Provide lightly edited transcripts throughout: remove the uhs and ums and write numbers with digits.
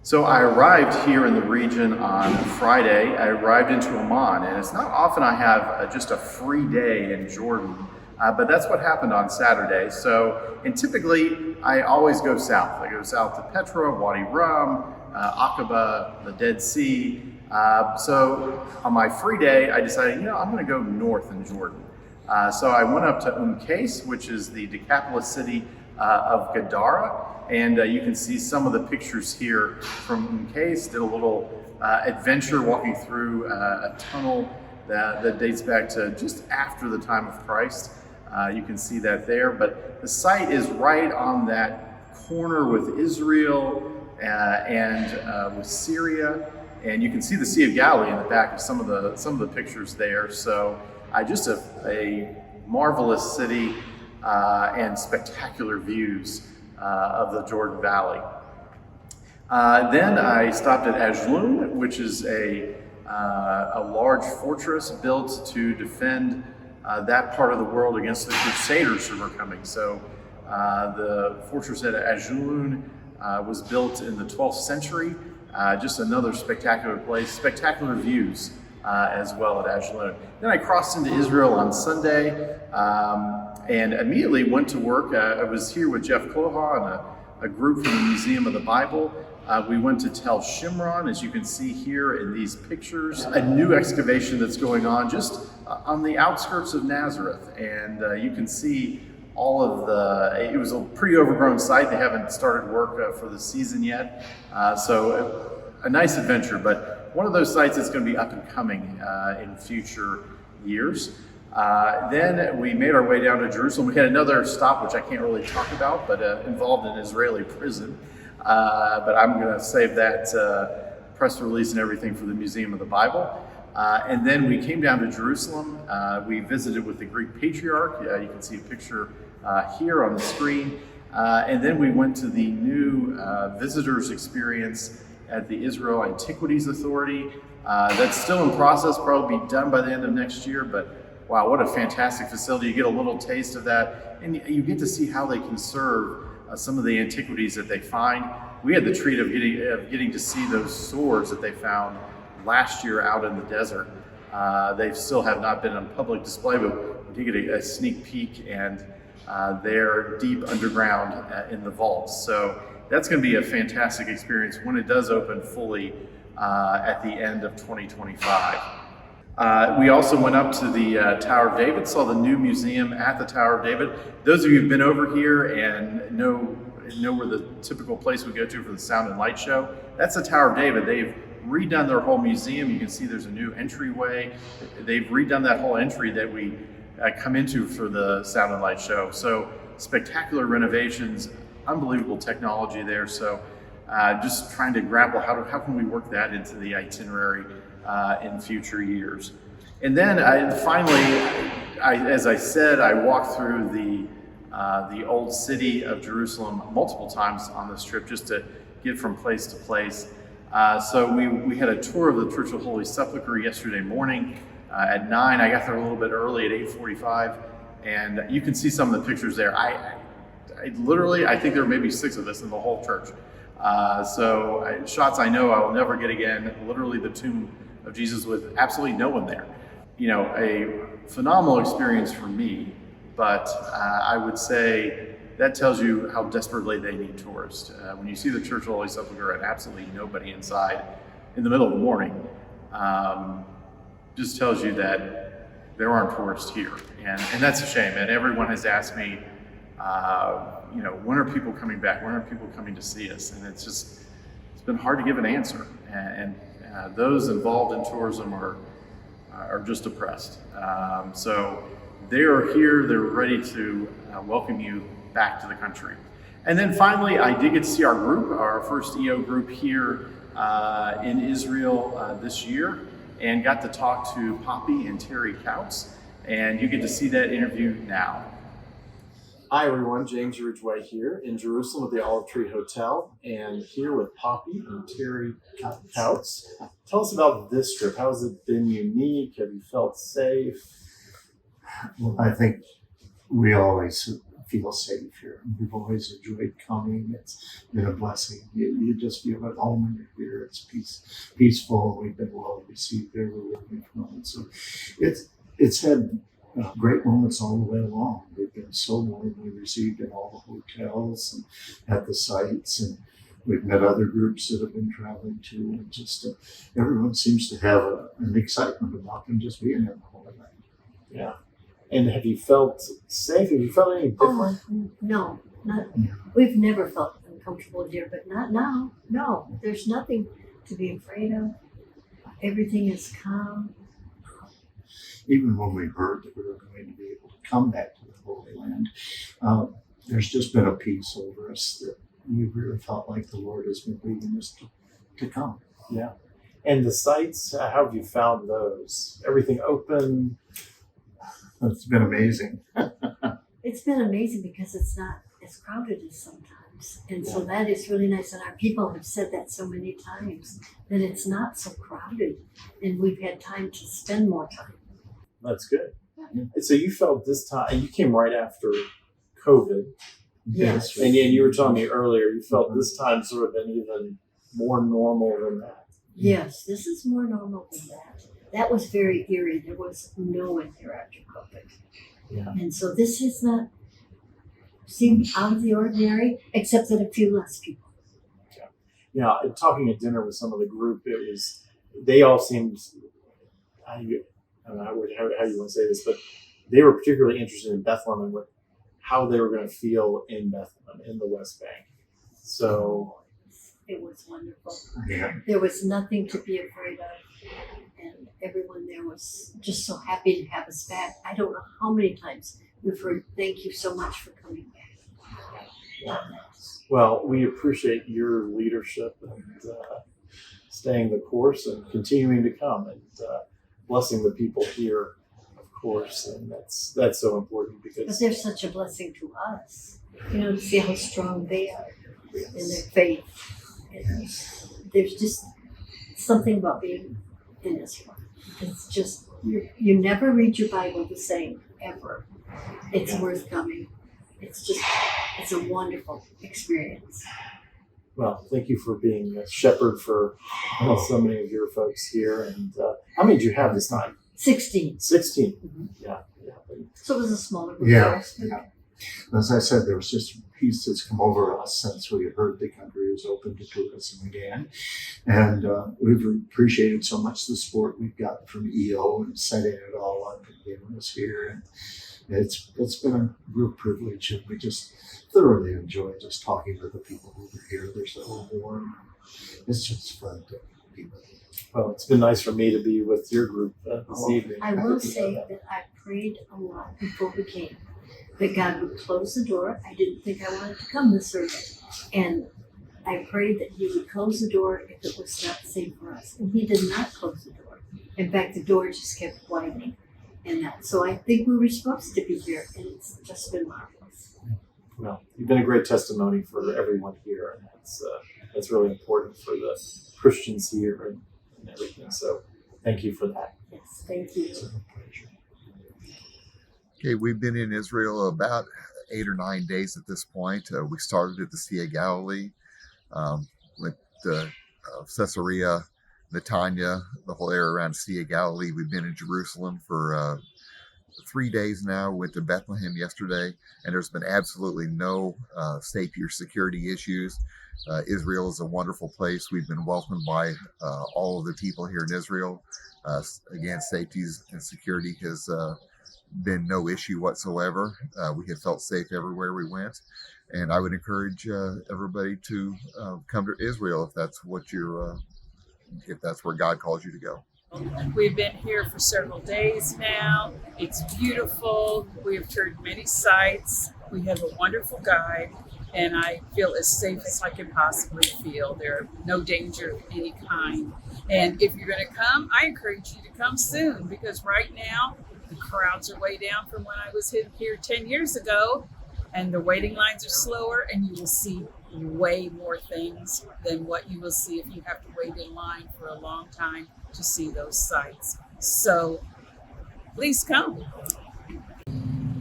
So I arrived here in the region on Friday. I arrived into Amman, and it's not often I have just a free day in Jordan, but that's what happened on Saturday. And typically I always go south. I go south to Petra, Wadi Rum, Aqaba, the Dead Sea. So on my free day, I decided, I'm going to go north in Jordan. So I went up to Qais, which is the Decapolis city of Gadara, and you can see some of the pictures here from Qais. Did a little adventure walking through a tunnel that dates back to just after the time of Christ. You can see that there, but the site is right on that corner with Israel and with Syria, and you can see the Sea of Galilee in the back of some of the pictures there. So just a marvelous city and spectacular views of the Jordan Valley. Then I stopped at Ajloun, which is a large fortress built to defend that part of the world against the Crusaders who were coming. So the fortress at Ajloun was built in the 12th century. Just another spectacular place, spectacular views as well at Ajloun. Then I crossed into Israel on Sunday and immediately went to work. I was here with Jeff Kloha and a group from the Museum of the Bible. We went to Tel Shimron, as you can see here in these pictures, a new excavation that's going on just on the outskirts of Nazareth. And you can see all of it was a pretty overgrown site. They haven't started work for the season yet. So a nice adventure, but one of those sites that's going to be up and coming in future years. Then we made our way down to Jerusalem. We had another stop, which I can't really talk about, but involved an Israeli prison. But I'm going to save that press release and everything for the Museum of the Bible. And then we came down to Jerusalem. We visited with the Greek Patriarch. You can see a picture here on the screen. And then we went to the new visitors experience at the Israel Antiquities Authority. That's still in process, probably be done by the end of next year, but wow, what a fantastic facility. You get a little taste of that, and you get to see how they conserve some of the antiquities that they find. We had the treat of getting to see those swords that they found last year out in the desert. They still have not been on public display, but we did get a sneak peek, and they're deep underground in the vaults. So that's going to be a fantastic experience when it does open fully at the end of 2025. We also went up to the Tower of David, saw the new museum at the Tower of David. Those of you who've been over here and know where the typical place we go to for the Sound and Light show, that's the Tower of David. They've redone their whole museum. You can see there's a new entryway. They've redone that whole entry that we come into for the Sound and Light show. So spectacular renovations, unbelievable technology there. So just trying to grapple how can we work that into the itinerary in future years. And then finally, as I said, I walked through the old city of Jerusalem multiple times on this trip just to get from place to place. So we had a tour of the Church of Holy Sepulchre yesterday morning at 9. I got there a little bit early at 8:45, and you can see some of the pictures there. I think there were maybe 6 of us in the whole church. Shots I know I will never get again. Literally the tomb of Jesus with absolutely no one there. A phenomenal experience for me, but I would say that tells you how desperately they need tourists. When you see the Church of Holy Sepulchre and absolutely nobody inside in the middle of the morning, just tells you that there aren't tourists here. And that's a shame. And everyone has asked me, when are people coming back? When are people coming to see us? And it's been hard to give an answer. And those involved in tourism are just depressed. So they are here, they're ready to welcome you back to the country. And then finally, I did get to see our group, our first EO group here in Israel this year, and got to talk to Poppy and Terry Couts. And you get to see that interview now. Hi everyone, James Ridgway here in Jerusalem at the Olive Tree Hotel, and here with Poppy and Terry Couts. Tell us about this trip. How has it been unique? Have you felt safe? Well, I think we always feel safe here. We've always enjoyed coming. It's been a blessing. You just feel at home when you're here. It's peaceful. We've been well received everywhere we've gone. So it's had great moments all the way along. We've been so warmly received in all the hotels and at the sites, and we've met other groups that have been traveling too. And just everyone seems to have an excitement about them just being here the whole night. Yeah. And have you felt safe? Have you felt any different? No, not. We've never felt uncomfortable here, but not now. No, there's nothing to be afraid of. Everything is calm. Even when we heard that we were going to be able to come back to the Holy Land, there's just been a peace over us that we really felt like the Lord has been leading us to come. Yeah. And the sites, how have you found those? Everything open? It's been amazing. It's been amazing because it's not as crowded as sometimes. And so that is really nice. And our people have said that so many times, that it's not so crowded. And we've had time to spend more time. That's good. And so you felt this time, and you came right after COVID. Yes. And you were telling me earlier, you felt this time sort of been even more normal than that. Yes, this is more normal than that. That was very eerie. There was no one here after COVID. Yeah. And so this has not seemed out of the ordinary, except that a few less people. Yeah, talking at dinner with some of the group, they all seemed, I don't know how you want to say this, but they were particularly interested in Bethlehem and how they were going to feel in Bethlehem, in the West Bank. So it was wonderful. Yeah. There was nothing to be afraid of. And everyone there was just so happy to have us back. I don't know how many times we've heard, thank you so much for coming back. Yeah. Well, we appreciate your leadership and staying the course and continuing to come and blessing the people here, of course. And that's so important But because they're such a blessing to us, to see how strong they are in their faith. And there's just something about being in Israel. It's just, you never read your Bible the same, ever. It's worth coming. It's a wonderful experience. well, thank you for being a shepherd for so many of your folks here. And how many did you have this time? 16. 16. Mm-hmm. Yeah. So it was a smaller group. Yeah. As I said, there was just peace that's come over us since we heard the country was open to tourism again. And we've appreciated so much the support we've gotten from EO and setting it all up and getting us here. And it's been a real privilege, and we just thoroughly enjoy just talking to the people who are here. They're so warm. It's just fun to be with them. Well, it's been nice for me to be with your group this evening. I will say that I prayed a lot before we came, that God would close the door. I didn't think I wanted to come this early. And I prayed that He would close the door if it was not safe for us. And He did not close the door. In fact, the door just kept widening. So I think we were supposed to be here, and it's just been marvelous. Well, you've been a great testimony for everyone here, and that's really important for the Christians here and everything. So thank you for that. Yes, thank you. It's a pleasure. Okay, we've been in Israel about 8 or 9 days at this point. We started at the Sea of Galilee, went to Caesarea, Netanya, the whole area around Sea of Galilee. We've been in Jerusalem for 3 days now. Went to Bethlehem yesterday, and there's been absolutely no safety or security issues. Israel is a wonderful place. We've been welcomed by all of the people here in Israel. Again, safety and security has been no issue whatsoever. We have felt safe everywhere we went, and I would encourage everybody to come to Israel if that's if that's where God calls you to go. We've been here for several days now. It's beautiful. We have toured many sites. We have a wonderful guide, and I feel as safe as I can possibly feel. There are no danger of any kind. And if you're going to come, I encourage you to come soon, because right now the crowds are way down from when I was here 10 years ago, and the waiting lines are slower, and you will see way more things than what you will see if you have to wait in line for a long time to see those sites. So please come.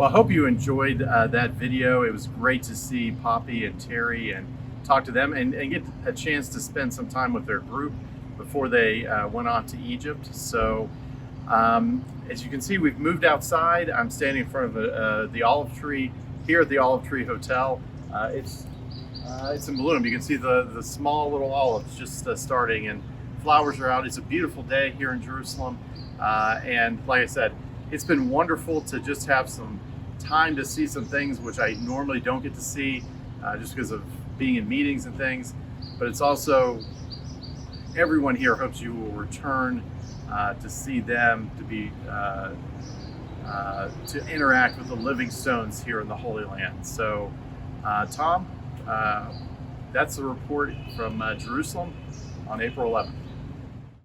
Well, I hope you enjoyed that video. It was great to see Poppy and Terry and talk to them and get a chance to spend some time with their group before they went on to Egypt. So as you can see, we've moved outside. I'm standing in front of the olive tree here at the Olive Tree Hotel. It's in bloom. You can see the small little olives just starting, and flowers are out. It's a beautiful day here in Jerusalem. And like I said, it's been wonderful to just have some time to see some things which I normally don't get to see just because of being in meetings and things. But it's also, everyone here hopes you will return to see them, to be to interact with the living stones here in the Holy Land. So Tom, that's the report from Jerusalem on April 11th.